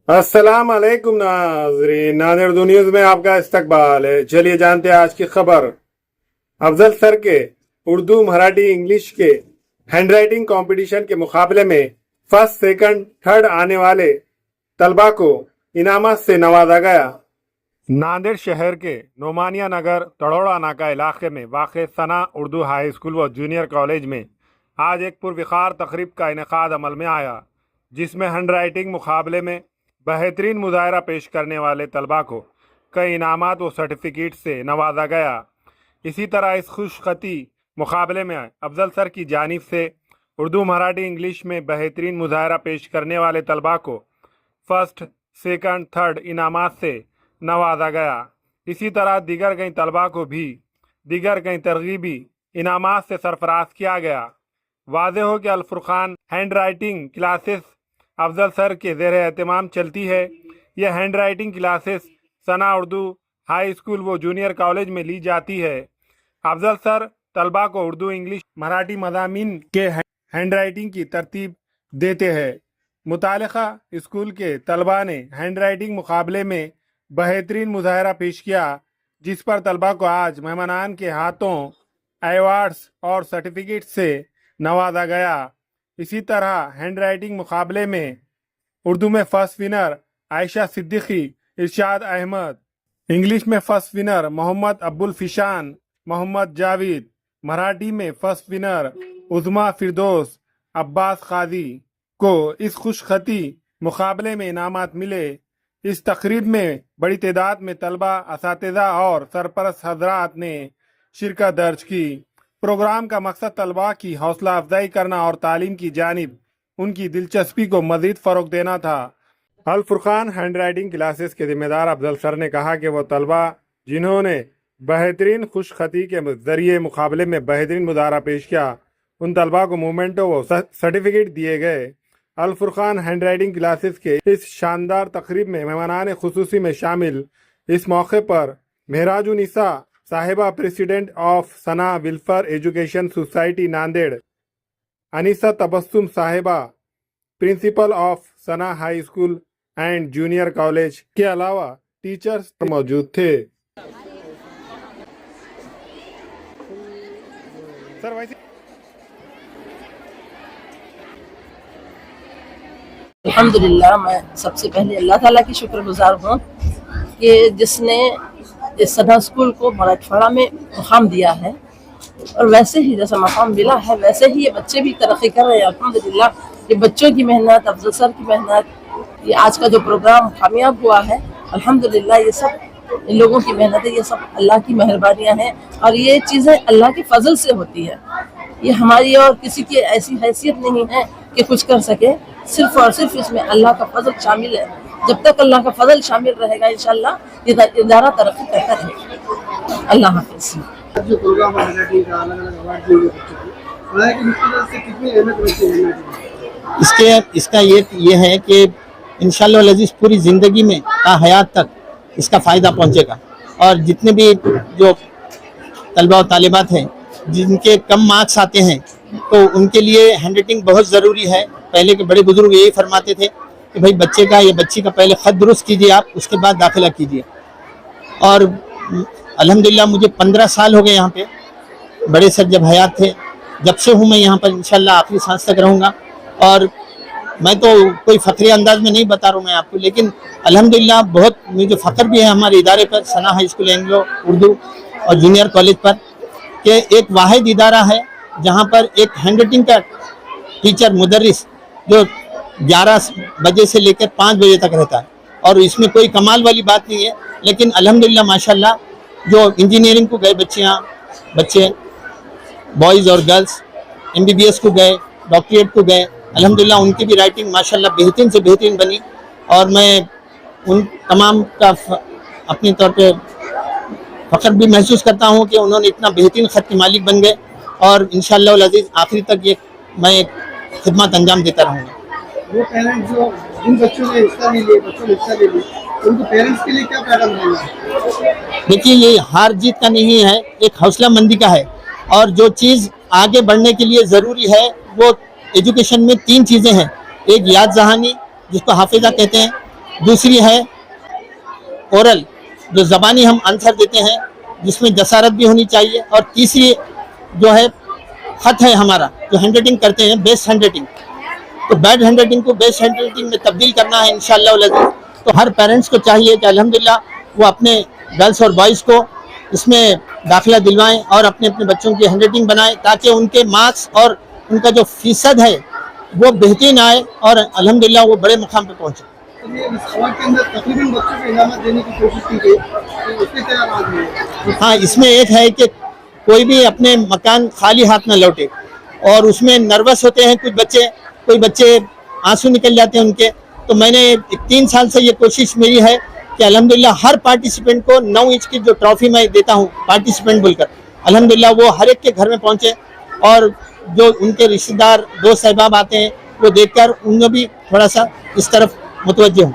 अस्सलाम वालेकुम नाज़रीन, नाज़र न्यूज़ में आपका इस्तकबाल है। चलिए जानते हैं आज की खबर। अफजल सर के उर्दू, मराठी, इंग्लिश के हैंडराइटिंग कंपटीशन के मुकाबले में फर्स्ट, सेकंड, थर्ड आने वाले तलबा को इनामत से नवाजा गया। नांदेड़ शहर के नोमानिया नगर तड़ोड़ा नाका इलाके में वाक़ सना उर्दू हाई स्कूल व जूनियर कॉलेज में आज एक पुरविकार तकरीब का इनेकाद अमल में आया, जिसमें हैंडराइटिंग मुकाबले में बेहतरीन मुजाहरा पेश करने वाले तलबा को कई इनामात व सर्टिफिकेट से नवाजा गया। इसी तरह इस खुशखती मुकाबले में अफजल सर की जानिब से उर्दू, मराठी, इंग्लिश में बेहतरीन मुजाहरा पेश करने वाले तलबा को फर्स्ट, सेकंड, थर्ड इनामात से नवाजा गया। इसी तरह दीगर कई तलबा को भी दीगर कई तरगीबी इनामात से सरफराज किया गया। वाज़ेह हो कि Al-Furqan handwriting classes Afzal sir के ज़ेर एहतमाम चलती है। यह handwriting classes Sana Urdu high school व जूनियर कॉलेज में ली जाती है। अफजल सर तलबा को उर्दू, इंग्लिश, मराठी मज़ामीन के हैंड राइटिंग की तरतीब देते हैं। मुतालिका स्कूल के तलबा ने हैंड राइटिंग मुकाबले में बेहतरीन मुजाहरा पेश किया, जिस पर तलबा को आज मेहमानान के हाथों अवार्ड्स और सर्टिफिकेट से नवाजा गया। इसी तरह हैंड राइटिंग मुकाबले में उर्दू में फर्स्ट विनर आयशा सिद्दीकी, इरशाद अहमद, इंग्लिश में फर्स्ट विनर मोहम्मद अब्बुल फिशान, मोहम्मद जावेद, मराठी में फर्स्ट विनर उज़मा फिरदौस, अब्बास काजी को इस खुशखती मुकाबले में इनामात मिले। इस तकरीब में बड़ी तादाद में तलबा, असातिज़ा और सरपरस्त हजरात ने शिरकत दर्ज की। प्रोग्राम का मकसद तलबा की हौसला अफजाई करना और तालीम की जानिब उनकी दिलचस्पी को मज़ीद फ़रोग़ देना था। अल-फुरक़ान हैंड राइटिंग क्लासेस के ज़िम्मेदार अफजल सर ने कहा कि वह तलबा जिन्होंने बेहतरीन खुशखती के ज़रिए मुकाबले में बेहतरीन मुजाहरा पेश किया, उन तलबा को मोमेंटो व सर्टिफिकेट दिए गए। अल-फुरक़ान हैंड राइटिंग क्लासेस के इस शानदार तकरीब में मेहमानान खुसूसी में शामिल इस मौके पर Mehrajunnisa Sahiba, president of Sana welfare education society Nanded, Anisa Tabassum Sahiba, principal of Sana high school and junior college के अलावा टीचर्स मौजूद थे। सर वैसे अल्हम्दुलिल्लाह, मैं सबसे पहले अल्लाह ताला की शुक्रगुजार हूँ कि जिसने इस सना स्कूल को मराठवाड़ा में मुकाम दिया है, और वैसे ही जैसा मकाम मिला है वैसे ही ये बच्चे भी तरक्की कर रहे हैं। अल्हम्दुलिल्लाह, ये बच्चों की मेहनत, अफजल सर की मेहनत, ये आज का जो प्रोग्राम कामयाब हुआ है, अल्हम्दुलिल्लाह ये सब इन लोगों की मेहनत है, ये सब अल्लाह की मेहरबानियाँ हैं और ये चीज़ें अल्लाह के फजल से होती है। ये हमारी और किसी की ऐसी हैसियत नहीं है कि कुछ कर सके, सिर्फ और सिर्फ इसमें अल्लाह का फजल शामिल है। जब तक अल्लाह का फजल शामिल रहेगा इंशाअल्लाह ये इदारा तरक्की करता रहेगा। अल्लाह हाफिज़। जो प्रोग्राम है का अलग-अलग अवार्ड दिए बच्चों को, हालांकि इसकी वजह से कितनी अहमियत रखती है इसका ये है कि इंशाअल्लाह अज़ीज़ पूरी ज़िंदगी में हयात तक इसका फ़ायदा पहुंचेगा। और जितने भी जो तलबा और तालिबात हैं जिनके कम मार्क्स आते हैं, तो उनके लिए हैंड राइटिंग बहुत ज़रूरी है। पहले के बड़े बुजुर्ग यही फरमाते थे कि भाई बच्चे का या बच्ची का पहले ख़त दुरुस्त कीजिए आप, उसके बाद दाखिला कीजिए। और अल्हम्दुलिल्लाह मुझे 15 साल हो गए यहाँ पे। बड़े सर जब हयात थे, जब से हूँ मैं यहाँ पर, इंशाल्लाह आखिरी सांस तक रहूँगा। और मैं तो कोई फ़ख्री अंदाज में नहीं बता रहा हूँ मैं आपको, लेकिन अल्हम्दुलिल्लाह बहुत मुझे फ़ख्र भी है हमारे इदारे पर, सना हाई स्कूल एंग्लो उर्दू और जूनियर कॉलेज पर, कि एक वाहिद इदारा है जहाँ पर एक हैंड राइटिंग का टीचर मुदर्रिस जो 11 बजे से लेकर 5 बजे तक रहता है। और इसमें कोई कमाल वाली बात नहीं है, लेकिन अल्हम्दुलिल्लाह माशाल्लाह जो इंजीनियरिंग को गए बच्चे बॉयज़ और गर्ल्स, MBBS को गए, डॉक्टरेट को गए, अल्हम्दुलिल्लाह उनकी भी राइटिंग माशाल्लाह बेहतरीन से बेहतरीन बनी। और मैं उन तमाम का अपने तौर पे फ़ख्र भी महसूस करता हूँ कि उन्होंने इतना बेहतरीन ख़त के मालिक बन गए। और इंशाअल्लाह अज़ीज़ आखिरी तक ये मैं खिदमत अंजाम देता रहूँगा। वो पेरेंट्स जो इन बच्चों ने हिस्सा ले लिए, उनको पेरेंट्स के लिए क्या पैगाम देंगे? देखिए, ये हार जीत का नहीं है, एक हौसला मंदी का है। और जो चीज़ आगे बढ़ने के लिए ज़रूरी है वो एजुकेशन में 3 चीज़ें हैं। एक याद जहानी जिसको हाफिज़ा कहते हैं, दूसरी है ओरल, जो ज़बानी हम आंसर देते हैं जिसमें जसारत भी होनी चाहिए, और तीसरी जो है खत है हमारा, जो हैंड राइटिंग करते हैं बेस्ट हैंड राइटिंग, तो बैड हैंड राइटिंग को बेस्ट हैंड राइटिंग में तब्दील करना है इंशाअल्लाह। तो हर पेरेंट्स को चाहिए कि अल्हम्दुलिल्लाह वो अपने गर्ल्स और बॉयज़ को इसमें दाखिला दिलवाएं और अपने अपने बच्चों की हैंड राइटिंग बनाएं, ताकि उनके मार्क्स और उनका जो फीसद है वो बेहतरीन आए और अल्हम्दुलिल्लाह वो बड़े मुकाम पे पहुंचे। तो ये इस अवार्ड के अंदर तकरीबन बच्चों को इनामत देने की कोशिश की गई, तो उसके क्या राज हुए? हाँ, इसमें एक है कि कोई भी अपने मकान खाली हाथ ना लौटे, और उसमें नर्वस होते हैं कोई बच्चे आंसू निकल जाते हैं उनके। तो मैंने 3 साल से ये कोशिश मेरी है कि अल्हम्दुलिल्लाह हर पार्टिसिपेंट को 9 इंच की जो ट्रॉफी मैं देता हूँ पार्टिसिपेंट बोलकर, अल्हम्दुलिल्लाह वो हर एक के घर में पहुँचे, और जो उनके रिश्तेदार दोस्त अहबाब आते हैं वो देखकर उन्हें भी थोड़ा सा इस तरफ मुतवज्जे हों।